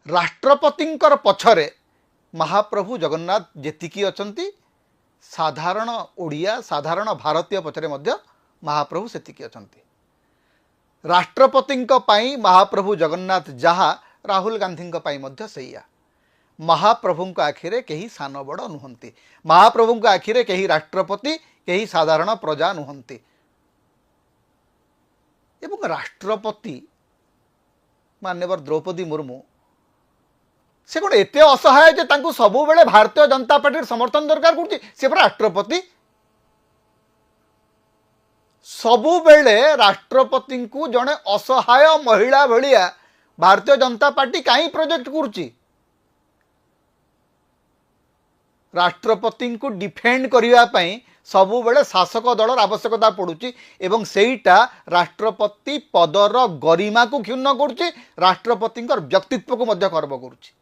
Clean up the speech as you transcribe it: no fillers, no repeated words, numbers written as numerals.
राष्ट्रपतिंकर पछरे महाप्रभु जगन्नाथ जेतिकी अछंती साधारण ओडिया साधारण भारतीय पछरे मध्य महाप्रभु सेतिकी अछंती। राष्ट्रपतिंक पाई महाप्रभु जगन्नाथ जहा राहुल गांधींक पाई मध्य सैया। महाप्रभुंक आखिरे केही सान बड़ नुहंती। महाप्रभुंक आखिरे केही राष्ट्रपति केही साधारण प्रजा नुहंती। एवं राष्ट्रपति माननीय द्रौपदी मुर्मू से कौन एत असहाय जे तांको सबु बेले भारतीय जनता पार्टी समर्थन दरकार करछि। से राष्ट्रपति सबु बेले राष्ट्रपति को जड़े असहाय महिला भलिया भारतीय जनता पार्टी कहीं प्रोजेक्ट करछि। राष्ट्रपति को डिफेंड करने सबु बेले शासक दलर आवश्यकता पड़ुछि एवं सेईटा राष्ट्रपति पदर गरिमा को क्षुण्ण करुछि। राष्ट्रपति व्यक्तित्व को मध्य गर्व करुछि।